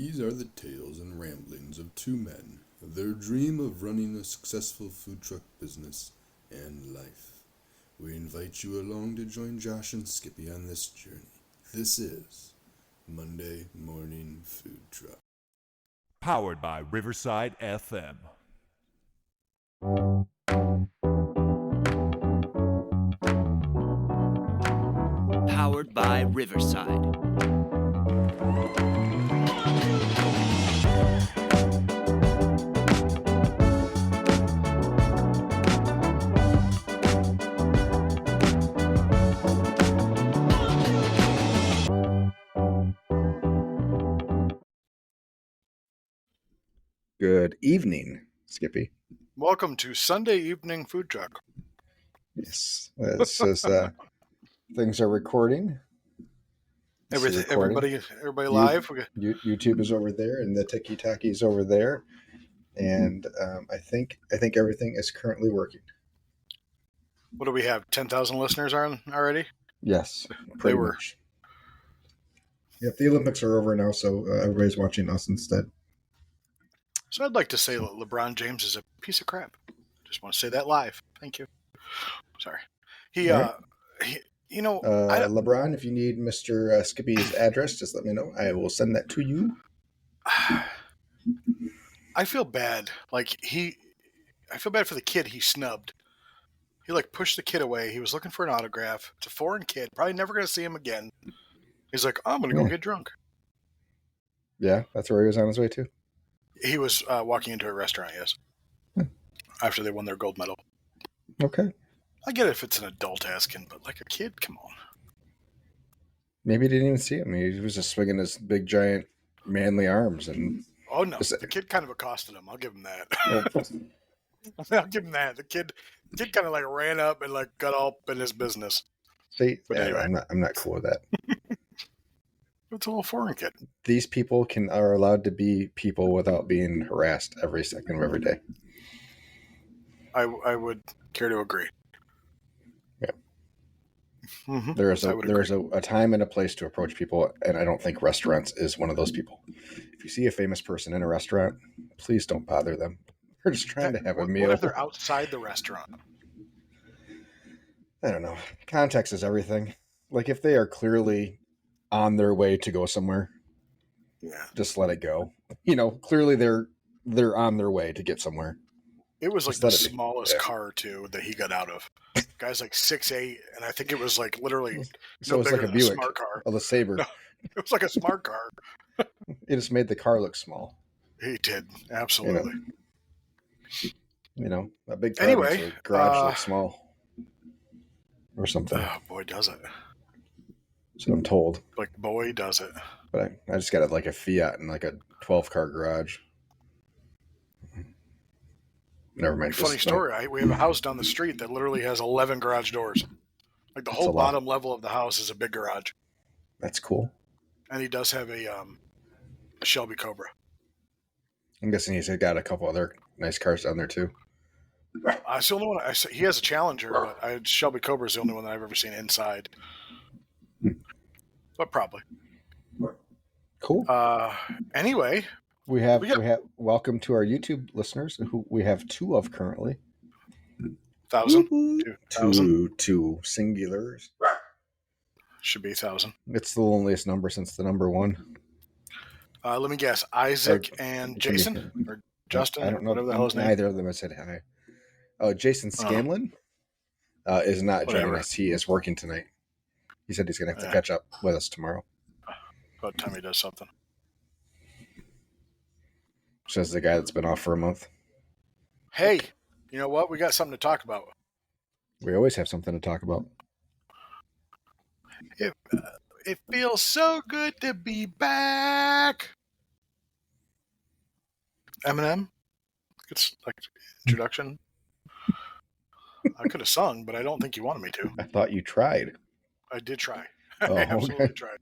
These are the tales and ramblings of two men, their dream of running a successful food truck business and life. We invite you along to join Josh and Skippy on this journey. This is Monday Morning Food Truck. Powered by Riverside FM. Powered by Riverside. Good evening, Skippy. Welcome to Sunday Evening Food Truck. Yes, this is things are recording. Everybody live. YouTube is over there, and the Tiki Taki is over there, and I think everything is currently working. What do we have? 10,000 listeners on already? Yes, pretty much. Yep, the Olympics are over now, so everybody's watching us instead. So I'd like to say that LeBron James is a piece of crap. Just want to say that live. Thank you. Sorry. LeBron, if you need Mr. Skippy's address, just let me know. I will send that to you. I feel bad. I feel bad for the kid he snubbed. He pushed the kid away. He was looking for an autograph. It's a foreign kid. Probably never going to see him again. He's like, I'm going to go get drunk. Yeah, that's where he was on his way to. He was walking into a restaurant, yes. After they won their gold medal. Okay. I get it if it's an adult asking, but a kid, come on. Maybe he didn't even see him. He was just swinging his big, giant, manly arms. Oh, no. The kid kind of accosted him. I'll give him that. I'll give him that. The kid kind of ran up and got all up in his business. See, but anyway. I'm not cool with that. It's a little foreign kid. These people are allowed to be people without being harassed every second of every day. I would care to agree. Yeah. Mm-hmm. There is a time and a place to approach people, and I don't think restaurants is one of those people. If you see a famous person in a restaurant, please don't bother them. They're just trying to have a meal. What if they're outside the restaurant? I don't know. Context is everything. If they are clearly on their way to go somewhere, yeah, just let it go. Clearly they're on their way to get somewhere. It was the smallest car too that he got out of. Guy's 6'8", and I think it was literally so no bigger than than Buick, a smart car. Oh, the Sabre. No, it was a smart car. It just made the car look small. He did, absolutely. A big car makes the garage look small. Or something. Oh, boy, does it. So I'm told. Boy, does it. But I just got a Fiat and a 12-car garage. Never mind. Funny story. We have a house down the street that literally has 11 garage doors. The whole bottom level of the house is a big garage. That's cool. And he does have a Shelby Cobra. I'm guessing he's got a couple other nice cars down there too. It's the only one. He has a Challenger, but Shelby Cobra is the only one that I've ever seen inside. But probably. Cool. Anyway, we have welcome to our YouTube listeners, who we have 2 of currently. 1,000. 2 singulars. Should be 1,000. It's the loneliest number since the number 1. Let me guess. Isaac and Jason or Justin. I don't know. Whatever the hell his name. Neither of them have said hi. Oh, Jason Scanlon is not joining us. He is working tonight. He said he's going to have to catch up with us tomorrow. About time he does something. Says the guy that's been off for a month. Hey, you know what? We got something to talk about. We always have something to talk about. It feels so good to be back. Eminem. It's introduction. I could have sung, but I don't think you wanted me to. I thought you tried. I did try. Oh, I absolutely tried.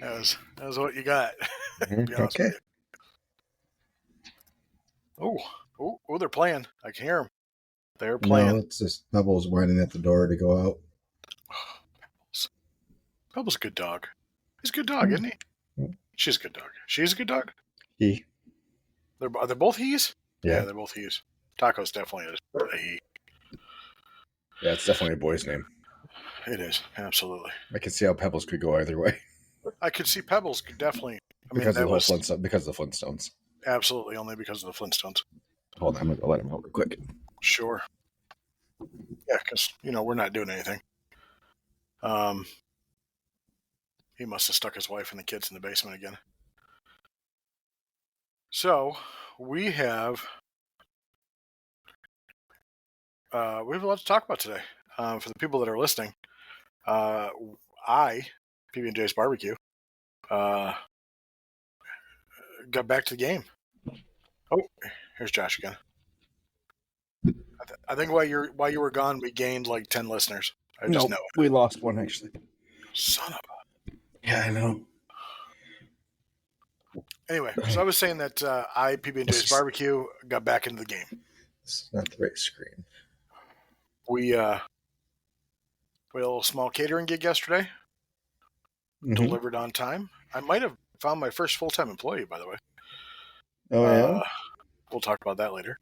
That was what you got. To be honest with you. Oh, they're playing. I can hear them. They're playing. No, it's just Pebbles winding at the door to go out. Pebbles a good dog. He's a good dog, isn't he? She's a good dog. She's a good dog. He. Are they both he's? Yeah. They're both he's. Taco's definitely a he. Yeah, it's definitely a boy's name. It is, absolutely. I can see how Pebbles could go either way. I could see Pebbles could definitely. Because of the whole Flintstones. Because of the Flintstones. Absolutely, only because of the Flintstones. Hold on, I'm gonna let him out real quick. Sure. Yeah, because we're not doing anything. He must have stuck his wife and the kids in the basement again. So we have a lot to talk about today. For the people that are listening, PB&J's Barbecue, got back to the game. Oh, here's Josh again. I think while you were gone, we gained like 10 listeners. I just know it. We lost one actually. Son of a. Yeah, I know. Anyway, so I was saying that PB&J's Barbecue got back into the game. This is not the right screen. We had a little small catering gig yesterday. Mm-hmm. Delivered on time. I might have found my first full-time employee, by the way. Oh, yeah? We'll talk about that later.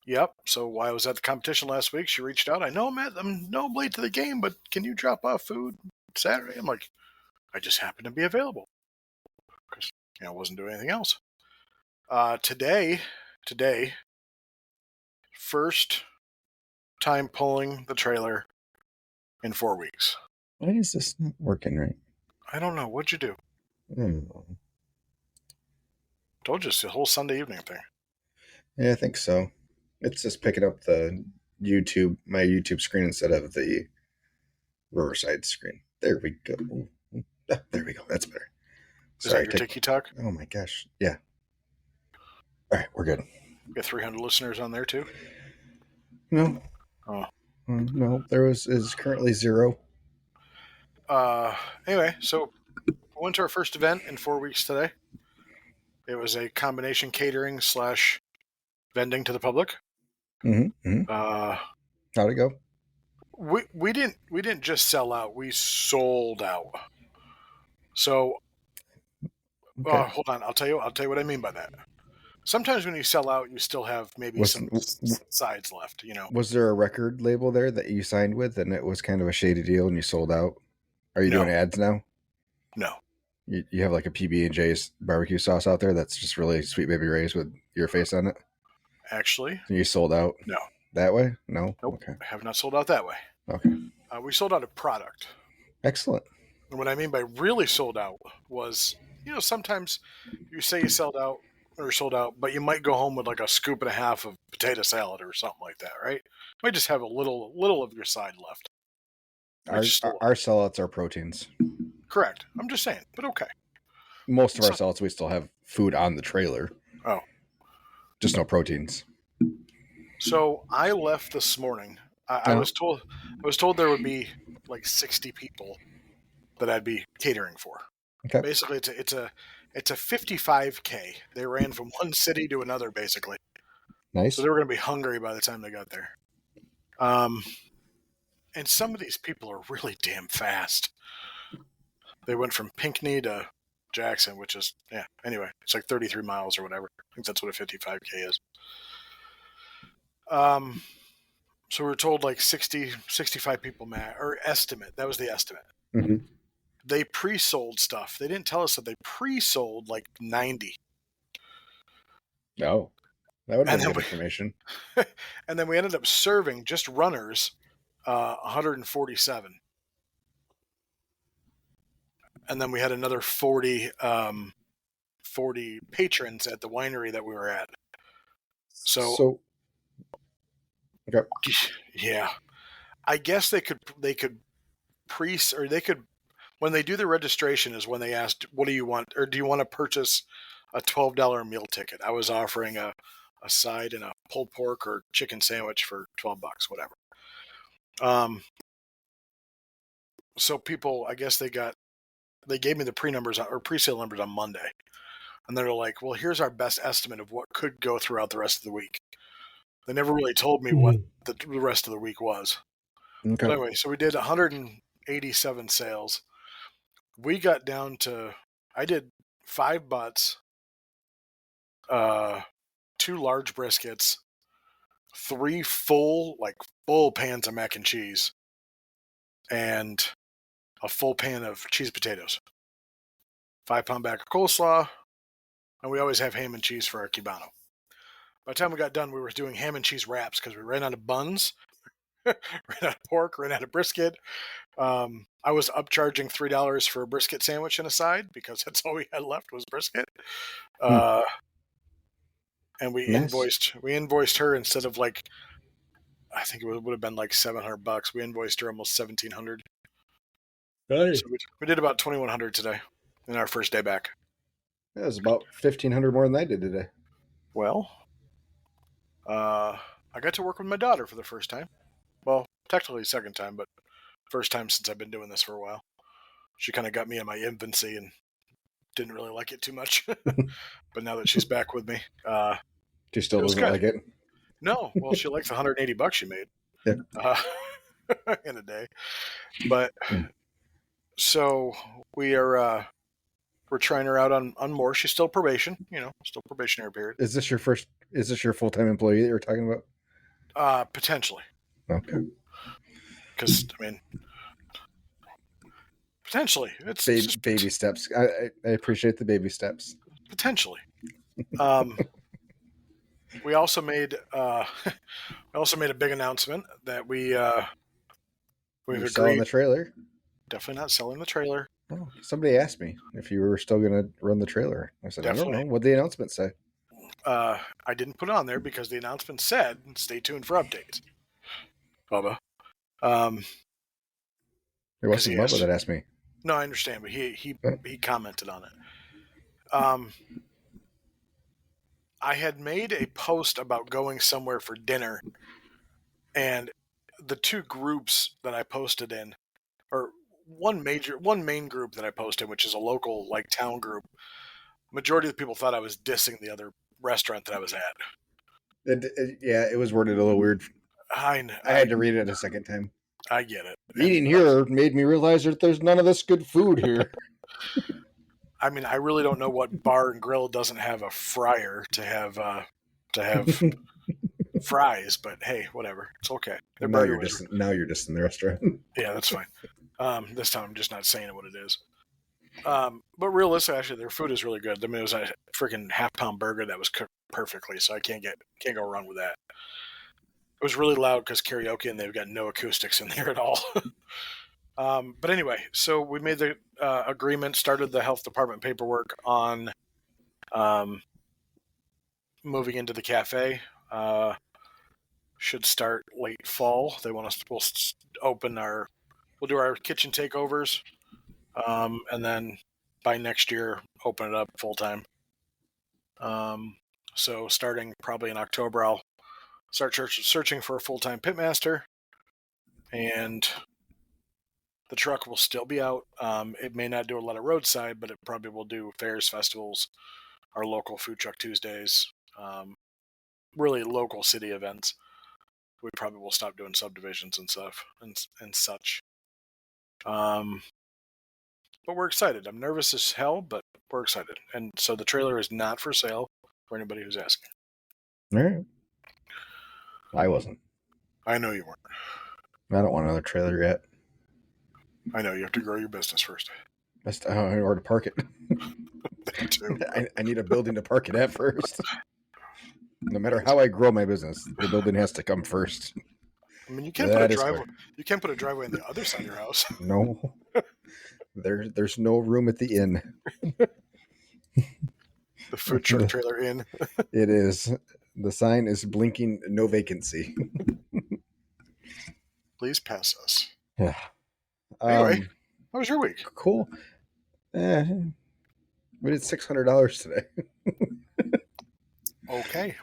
Yep. So while I was at the competition last week, she reached out. I know, Matt, I'm late to the game, but can you drop off food Saturday? I'm like, I just happen to be available because I wasn't doing anything else. Today, first time pulling the trailer in 4 weeks. Why is this not working right? I don't know. What'd you do? Mm. Told you it's the whole Sunday evening thing. Yeah, I think so. It's just picking up my YouTube screen instead of the Riverside screen. There we go. There we go. That's better. Is that your TikTok? Oh my gosh. Yeah. All right, we're good. You got 300 listeners on there too? No. Oh. No, is currently 0. Anyway, so we went to our first event in 4 weeks today. It was a combination catering / vending to the public. Mm-hmm. How'd it go? We didn't just sell out; we sold out. So, Okay. hold on, I'll tell you what I mean by that. Sometimes when you sell out, you still have maybe some sides left. Was there a record label there that you signed with, and it was kind of a shady deal, and you sold out? Are you doing ads now? No. You have like a PB&J's barbecue sauce out there that's just really Sweet Baby Ray's with your face on it? Actually. And you sold out? No. That way? No? Nope. Okay. I have not sold out that way. Okay. We sold out a product. Excellent. And what I mean by really sold out was, sometimes you say you sold out, but you might go home with like a scoop and a half of potato salad or something like that, right? You might just have a little of your side left. Our sellouts are proteins. Correct. I'm just saying, but okay. Most of our sellouts, we still have food on the trailer. Oh. Just no proteins. So I left this morning. I was told there would be like 60 people that I'd be catering for. Okay. Basically, it's a 55K. They ran from one city to another, basically. Nice. So they were going to be hungry by the time they got there. And some of these people are really damn fast. They went from Pinckney to Jackson, which is, anyway, it's like 33 miles or whatever. I think that's what a 55K is. So we were told like 60, 65 people, or estimate. That was the estimate. Mm-hmm. They pre-sold stuff. They didn't tell us that they pre-sold like 90. No. That would have been good information. And then we ended up serving just runners 147. And then we had another 40 patrons at the winery that we were at. So okay. Yeah. I guess they could when they do the registration is when they asked, what do you want? Or do you want to purchase a $12 meal ticket? I was offering a side and a pulled pork or chicken sandwich for $12, whatever. So people, I guess they gave me the pre-sale numbers on Monday. And they're like, well, here's our best estimate of what could go throughout the rest of the week. They never really told me what the rest of the week was. Okay. But anyway, so we did 187 sales. we got down to, I did 5 butts, 2 large briskets, 3 full pans of mac and cheese, and a full pan of cheese potatoes, 5-pound bag of coleslaw, and we always have ham and cheese for our Cubano. By the time we got done, we were doing ham and cheese wraps because we ran out of buns, ran out of pork, ran out of brisket. I was upcharging $3 for a brisket sandwich and a side because that's all we had left was brisket. And we invoiced her instead of like, I think it would have been like $700. We invoiced her almost $1,700. Nice. So we did about $2,100 today in our first day back. That was about $1,500 more than I did today. Well, I got to work with my daughter for the first time. Well, technically second time, but first time since I've been doing this for a while. She kind of got me in my infancy and didn't really like it too much. But now that she's back with me, She still it was doesn't good. like it. No, well, she likes the $180 she made Yeah. in a day. But so we're trying her out on more. She's still probation, still probationary period. Is this your full-time employee that you're talking about? Potentially. Okay. Because I mean, potentially it's just baby steps. I appreciate the baby steps. Potentially. We also made a big announcement that we've agreed. Selling the trailer. Definitely not selling the trailer. Oh, somebody asked me if you were still going to run the trailer. I said, Definitely. I don't know. What did the announcement say? I didn't put it on there because the announcement said, "Stay tuned for updates." Bubba. It wasn't Bubba that asked me. No, I understand, but he commented on it. I had made a post about going somewhere for dinner, and the 2 groups that I posted in, or one main group that I posted, which is a local like town group, majority of the people thought I was dissing the other restaurant that I was at. It was worded a little weird. I had to read it a second time. I get it. Eating here made me realize that there's none of this good food here. I mean, I really don't know what bar and grill doesn't have a fryer to have fries, but hey, whatever. It's okay. Now you're just in the restaurant. Yeah, that's fine. This time I'm just not saying what it is. But realistically, actually, their food is really good. I mean, it was a freaking half-pound burger that was cooked perfectly, so I can't go wrong with that. It was really loud because karaoke, and they've got no acoustics in there at all. But anyway, so we made the agreement, started the health department paperwork on moving into the cafe. Should start late fall. They want us to we'll do our kitchen takeovers, and then by next year open it up full time. So starting probably in October, I'll start searching for a full-time pitmaster, and the truck will still be out. It may not do a lot of roadside, but it probably will do fairs, festivals, our local Food Truck Tuesdays, really local city events. We probably will stop doing subdivisions and stuff and such. But we're excited. I'm nervous as hell, but we're excited. And so the trailer is not for sale for anybody who's asking. All right. I wasn't. I know you weren't. I don't want another trailer yet. I know you have to grow your business first. I don't know where to park it. That too. I need a building to park it at first. No matter how I grow my business, the building has to come first. I mean, you can't put a driveway. You can't put a driveway on the other side of your house. No, there's no room at the inn. The food truck trailer inn. It is. The sign is blinking, no vacancy. Please pass us. Yeah. Anyway, how was your week? Cool. We did $600 today. Okay.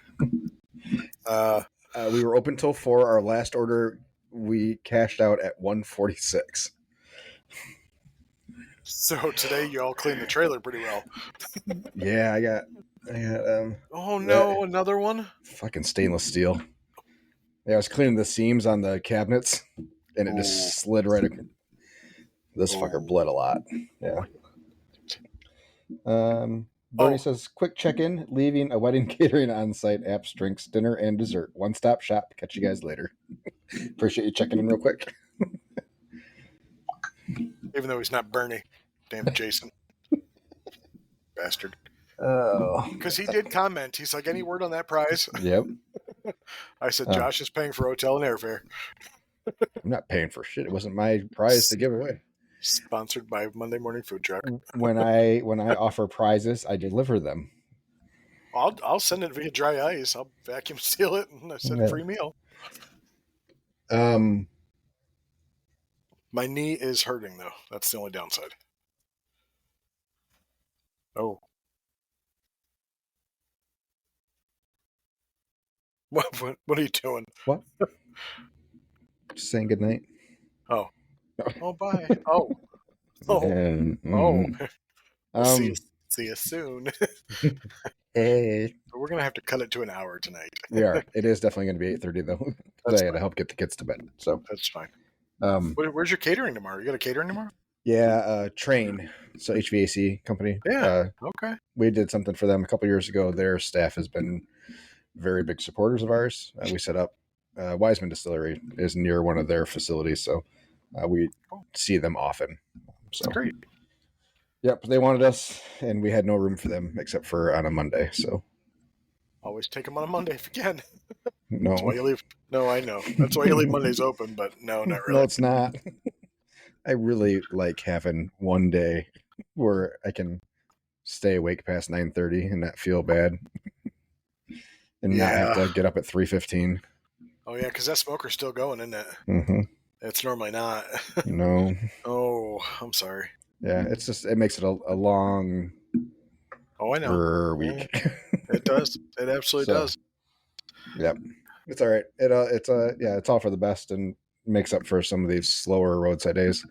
We were open till 4. Our last order, we cashed out at 146. So today you all cleaned the trailer pretty well. Yeah, I got oh no, another one? Fucking stainless steel. Yeah, I was cleaning the seams on the cabinets, and it just slid right. This fucker bled a lot. Yeah. Bernie Oh. says, quick check-in, leaving a wedding catering on-site, apps, drinks, dinner, and dessert. One-stop shop. Catch you guys later. Appreciate you checking in real quick. Even though he's not Bernie. Damn Jason. Bastard. Oh. Because he did comment. He's like, any word on that prize? Yep. I said, Josh is paying for hotel and airfare. I'm not paying for shit. It wasn't my prize to give away. Sponsored by Monday Morning Food Truck. When I offer prizes, I deliver them. I'll send it via dry ice. I'll vacuum seal it and I send free meal. My knee is hurting though. That's the only downside. Oh. What are you doing? What? Just saying good night. Oh. Oh, bye. Oh. Oh. And, Oh. See you soon. Hey. We're gonna have to cut it to an hour tonight. We are. It is definitely going to be 8:30 though. I got to help get the kids to bed. So that's fine. Where's your catering tomorrow? You got a catering tomorrow? Yeah, Train. So HVAC company. Yeah. Okay. We did something for them a couple years ago. Their staff has been very big supporters of ours. We set up Wiseman Distillery is near one of their facilities, so we see them often. So that's great. Yep, they wanted us, and we had no room for them except for on a Monday. So always take them on a Monday if you can. No, that's why you leave. No, I know. That's why you leave Mondays open, but no, not really. No, it's not. I really like having one day where I can stay awake past 9:30 and not feel bad, and not have to get up at 3:15. Oh yeah, because that smoker's still going, isn't it? Mm-hmm. It's normally not. No. Oh, I'm sorry. Yeah, it makes it a long. Oh, I know. Week. It does. It absolutely does. Yep, it's all right. It's all for the best and makes up for some of these slower roadside days.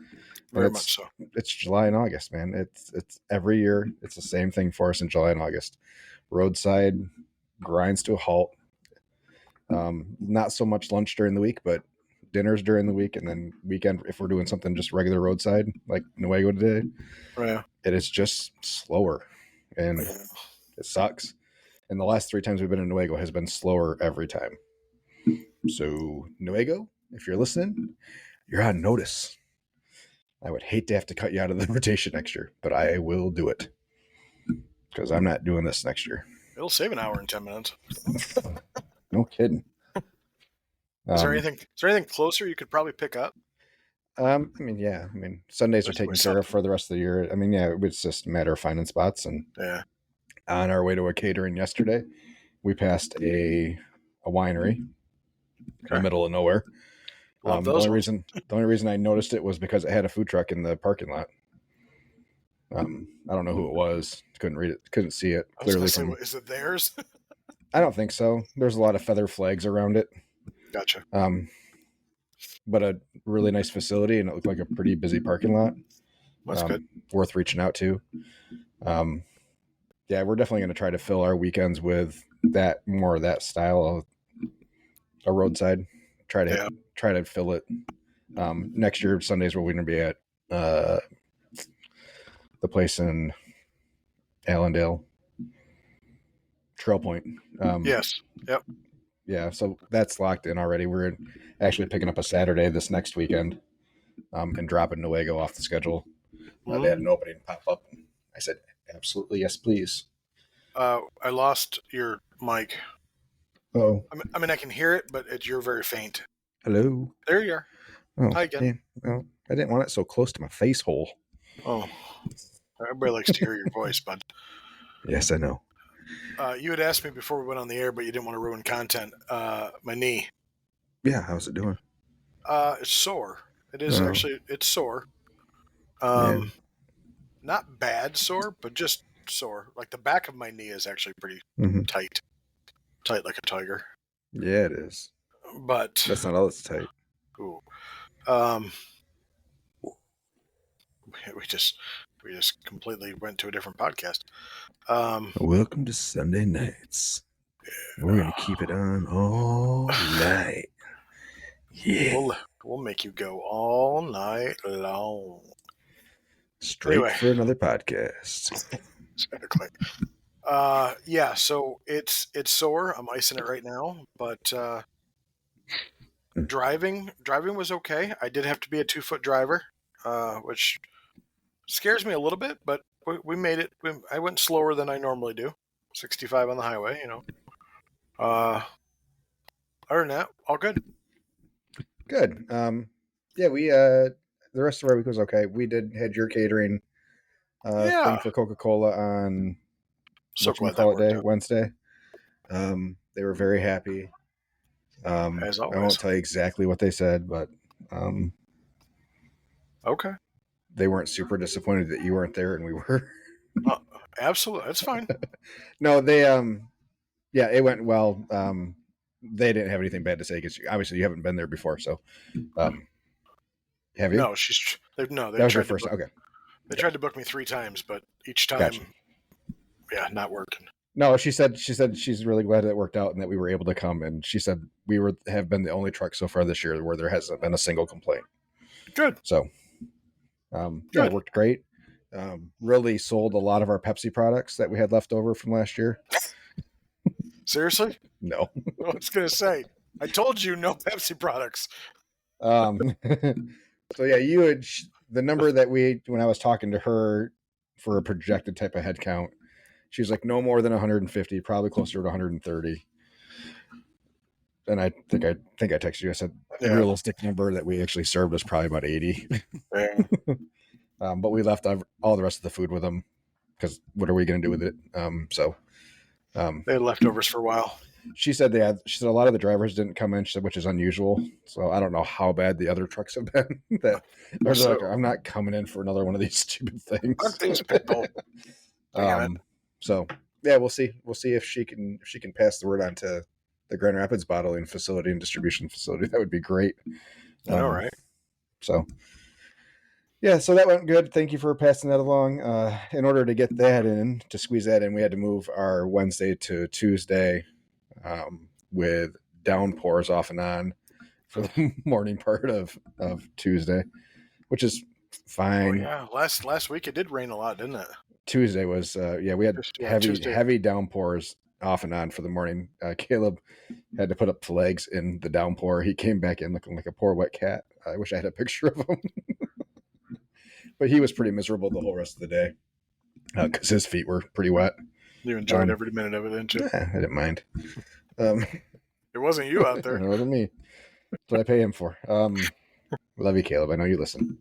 Very much so. It's July and August, man. It's every year. It's the same thing for us in July and August. Roadside grinds to a halt. Not so much lunch during the week, but dinners during the week, and then weekend if we're doing something just regular roadside like Nuevo today. Yeah. It is just slower, and it sucks. And the last 3 times we've been in Nuevo has been slower every time. So Nuevo, if you're listening, you're on notice. I would hate to have to cut you out of the rotation next year, but I will do it because I'm not doing this next year. It'll save an hour and 10 minutes. No kidding. Is there anything closer you could probably pick up? Sundays are taken care of for the rest of the year. It's just a matter of finding spots. And on our way to a catering yesterday, we passed a winery in the middle of nowhere. The only reason I noticed it was because it had a food truck in the parking lot. I don't know who it was. Couldn't read it. Couldn't see it clearly. Is it theirs? I don't think so. There's a lot of feather flags around it. Gotcha. But a really nice facility, and it looked like a pretty busy parking lot. That's good. Worth reaching out to. We're definitely going to try to fill our weekends with more of that style of a roadside. Try to fill it. Next year, Sundays, we're going to be at the place in Allendale, Trail Point. Yes. Yep. Yeah, so that's locked in already. We're actually picking up a Saturday this next weekend and dropping Nuevo off the schedule. They had an opening pop up. I said, absolutely, yes, please. I lost your mic. Oh. I can hear it, but you're very faint. Hello. There you are. Oh, hi again. Yeah. Well, I didn't want it so close to my face hole. Oh. Everybody likes to hear your voice, bud. Yes, I know. You had asked me before we went on the air, but you didn't want to ruin content. My knee. Yeah, how's it doing? It's sore. It is actually. It's sore. Not bad sore, but just sore. Like the back of my knee is actually pretty tight like a tiger. Yeah, it is. But that's not all it's tight. Ooh. We just completely went to a different podcast. Welcome to Sunday nights. We're gonna keep it on all night. Yeah, we'll make you go all night long. Straight Anyway. for another podcast. Exactly. Yeah, so it's sore. I'm icing it right now, but driving was okay. I did have to be a 2-foot driver, which scares me a little bit, but we made it. I went slower than I normally do, 65 on the highway. Other than that, all good. Good. Yeah, we the rest of our week was okay. We had your catering Yeah. thing for Coca-Cola on So glad that worked out. Wednesday. They were very happy. As I always. won't tell you exactly what they said, but Okay. they weren't super disappointed that you weren't there and we were. Absolutely, that's fine. No, they yeah, it went well. They didn't have anything bad to say because obviously you haven't been there before, so have you? No, they that was your first. Okay, They tried to book me 3 times, but each time, gotcha. Yeah, not working. No, she said she's really glad it worked out and that we were able to come. And she said we have been the only truck so far this year where there hasn't been a single complaint. Good. So, yeah, it worked great. Really sold a lot of our Pepsi products that we had left over from last year. Seriously? No. I was gonna say, I told you no Pepsi products. So yeah, you had the number that when I was talking to her for a projected type of head count, she was like no more than 150, probably closer to 130. And I think I texted you. I said the realistic number that we actually served was probably about 80. Yeah. But we left all the rest of the food with them because what are we going to do with it? They had leftovers for a while. She said a lot of the drivers didn't come in, which is unusual. So I don't know how bad the other trucks have been. That they're like, I'm not coming in for another one of these stupid things. Aren't these people? So yeah, we'll see. We'll see if she can pass the word on to the Grand Rapids bottling facility and distribution facility. That would be great. All right. So yeah, so that went good. Thank you for passing that along. In order to get to squeeze that in, we had to move our Wednesday to Tuesday with downpours off and on for the morning part of Tuesday, which is fine. Oh, yeah, last week it did rain a lot, didn't it? Tuesday was we had heavy downpours off and on for the morning. Caleb had to put up flags in the downpour. He came back in looking like a poor wet cat. I wish I had a picture of him. But he was pretty miserable the whole rest of the day because his feet were pretty wet. You enjoyed every minute of it, didn't you? Yeah, I didn't mind. It wasn't you out there. It wasn't me. That's what I pay him for. Love you, Caleb. I know you listen.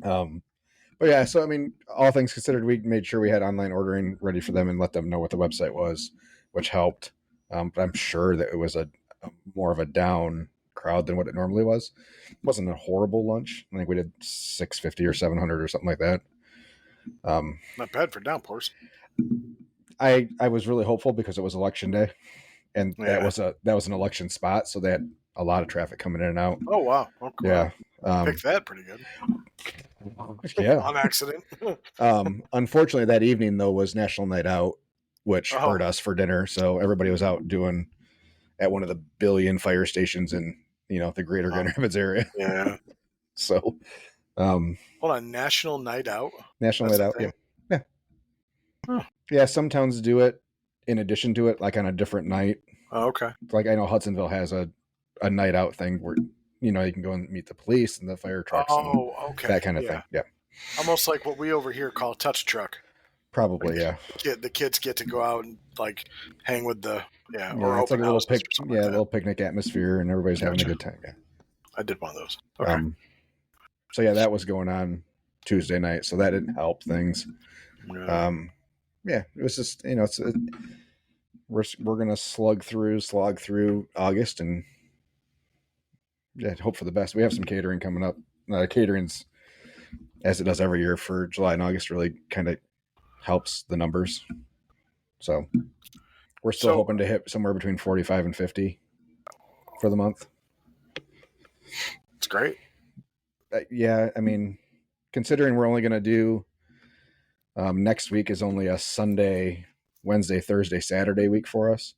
But yeah, so I mean, all things considered, we made sure we had online ordering ready for them and let them know what the website was, which helped. But I'm sure that it was a more of a down crowd than what it normally was. It wasn't a horrible lunch. I think we did 650 or 700 or something like that. Not bad for downpours. I was really hopeful because it was election day, and that was an election spot, so they had a lot of traffic coming in and out. Oh wow! Okay. Yeah, picked that pretty good. Yeah, on accident. Unfortunately, that evening though was National Night Out, which hurt us for dinner. So everybody was out doing at one of the billion fire stations in the greater Grand Rapids area. Yeah. So, hold on, National Night Out. National Night Out. Yeah. Huh. Yeah. Some towns do it in addition to it, like on a different night. Oh, okay. Like I know Hudsonville has a night out thing where you can go and meet the police and the fire trucks. Oh, okay. That kind of thing. Yeah. Almost like what we over here call a touch truck. Probably, like, yeah. The kids get to go out and like hang with the or it's like a little picnic atmosphere, and everybody's having a good time. Yeah, I did one of those. Okay. So yeah, that was going on Tuesday night, so that didn't help things. Yeah. Yeah, it was just we're gonna slog through August and hope for the best. We have some catering coming up. Catering's, as it does every year for July and August, really kind of helps the numbers. So we're still hoping to hit somewhere between 45 and 50 for the month. It's great. Yeah, I mean, considering we're only going to do next week is only a Sunday, Wednesday, Thursday, Saturday week for us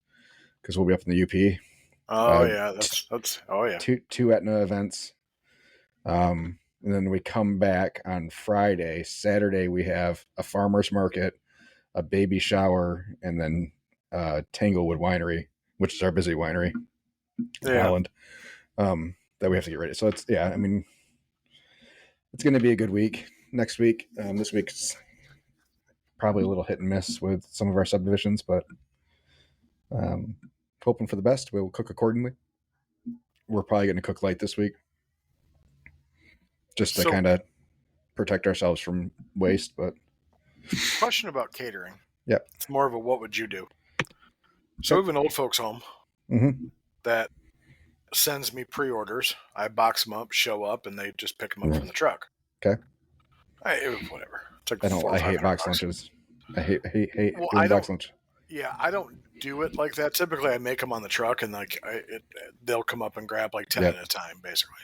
because we'll be up in the UP. Oh yeah, that's oh yeah. Two Etna events, and And then we come back on Friday. Saturday, we have a farmer's market, a baby shower, and then Tanglewood Winery, which is our busy winery in Holland, that we have to get ready. So it's, I mean, it's going to be a good week. Next week, this week's probably a little hit and miss with some of our subdivisions, but hoping for the best. We'll cook accordingly. We're probably going to cook light this week, just to kind of protect ourselves from waste. But question about catering. Yep. It's more of a what would you do? So we have an old folks home that sends me pre-orders. I box them up, show up, and they just pick them up from the truck. Okay. Whatever. It's like I hate box lunches. I hate doing box lunch. Yeah, I don't do it like that. Typically, I make them on the truck, and they'll come up and grab like 10 at a time, basically.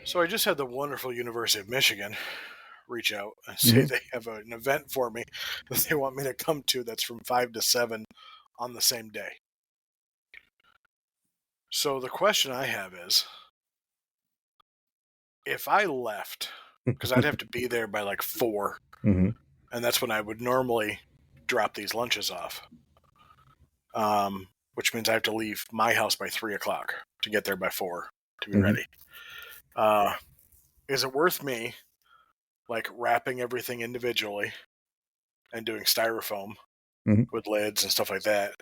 So I just had the wonderful University of Michigan reach out and say they have an event for me that they want me to come to that's from 5 to 7 on the same day. So the question I have is, if I left, because I'd have to be there by like 4, and that's when I would normally drop these lunches off, which means I have to leave my house by 3 o'clock to get there by 4 to be ready. Is it worth me like wrapping everything individually and doing styrofoam with lids and stuff like that,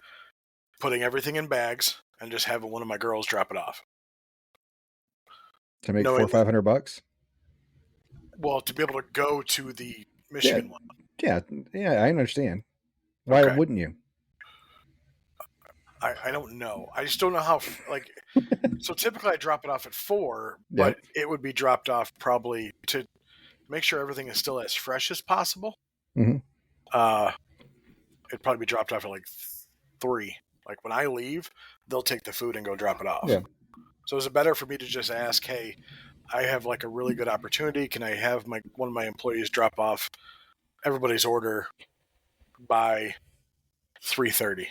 putting everything in bags and just having one of my girls drop it off to make $400 or $500? Well, to be able to go to the Michigan one. Yeah, I understand. Why wouldn't you? I don't know. I just don't know how, like, so typically I drop it off at 4, but it would be dropped off probably to make sure everything is still as fresh as possible. It'd probably be dropped off at like 3. Like when I leave, they'll take the food and go drop it off. Yeah. So is it better for me to just ask, hey, I have like a really good opportunity. Can I have one of my employees drop off everybody's order by 3:30?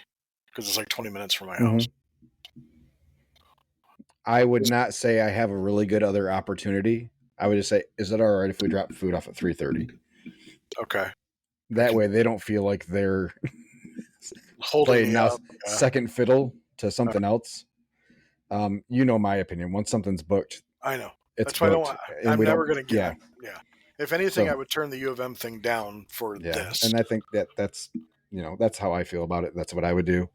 Because it's like 20 minutes from my house. I would not say I have a really good other opportunity. I would just say, is it all right if we drop food off at 3:30? Okay. That way they don't feel like they're holding second fiddle to something else. You know my opinion. Once something's booked, I know. It's That's why I'm never going to get it. Yeah. If anything, I would turn the U of M thing down for this. And I think that's how I feel about it. That's what I would do.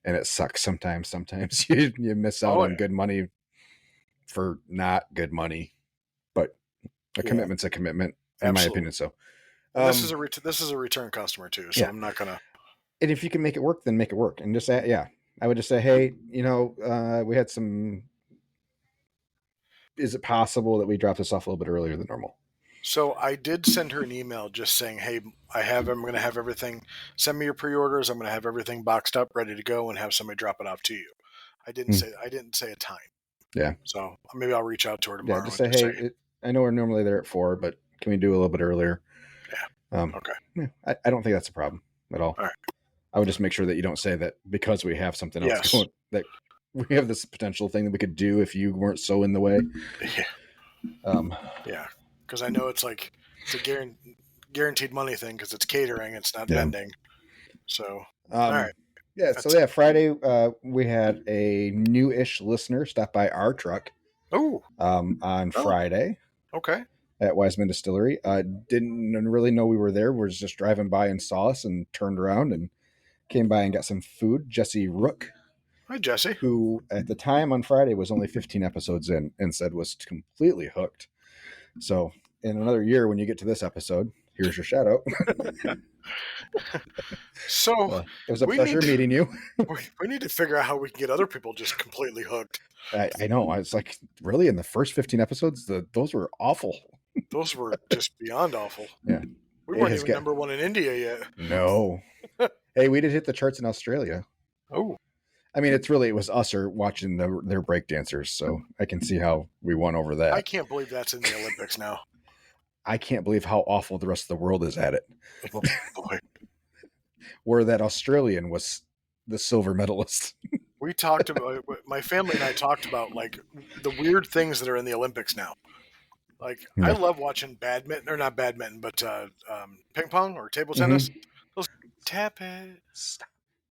And it sucks sometimes. Sometimes you miss out on good money for not good money. But a commitment's a commitment, in my opinion. So this is a return customer too. So I'm not gonna. And if you can make it work, then make it work. And just say, I would just say, hey, we had some. Is it possible that we drop this off a little bit earlier than normal? So I did send her an email just saying, hey, I'm going to have everything. Send me your pre-orders. I'm going to have everything boxed up, ready to go, and have somebody drop it off to you. I didn't say a time. Yeah. So maybe I'll reach out to her tomorrow. Yeah, just say, hey, I know we're normally there at 4, but can we do a little bit earlier? Yeah. Okay. Yeah, I don't think that's a problem at all. All right. I would just make sure that you don't say that because we have something else going, that we have this potential thing that we could do if you weren't so in the way. Yeah. Because I know it's a guaranteed money thing because it's catering, it's not vending. So, all right. Yeah. Friday we had a new-ish listener stop by our truck. On Friday. Okay. At Wiseman Distillery. Didn't really know we were there. We were just driving by and saw us and turned around and came by and got some food. Jesse Rook. Hi, Jesse. Who at the time on Friday was only 15 episodes in and said was completely hooked. So in another year, when you get to this episode, here's your shout out. So it was a pleasure meeting you. We need to figure out how we can get other people just completely hooked. I know. It's like, really, in the first 15 episodes, those were awful. Those were just beyond awful. Yeah. We weren't even number 1 in India yet. No. Hey, we did hit the charts in Australia. Oh. I mean, it was us or watching their break dancers, so I can see how we won over that. I can't believe that's in the Olympics now. I can't believe how awful the rest of the world is at it. Oh, boy. Where that Australian was the silver medalist. We talked about, my family and I talked about like the weird things that are in the Olympics now. Like, I Yeah. love watching badminton, or not badminton, but ping pong or table Mm-hmm. tennis. Those tap it.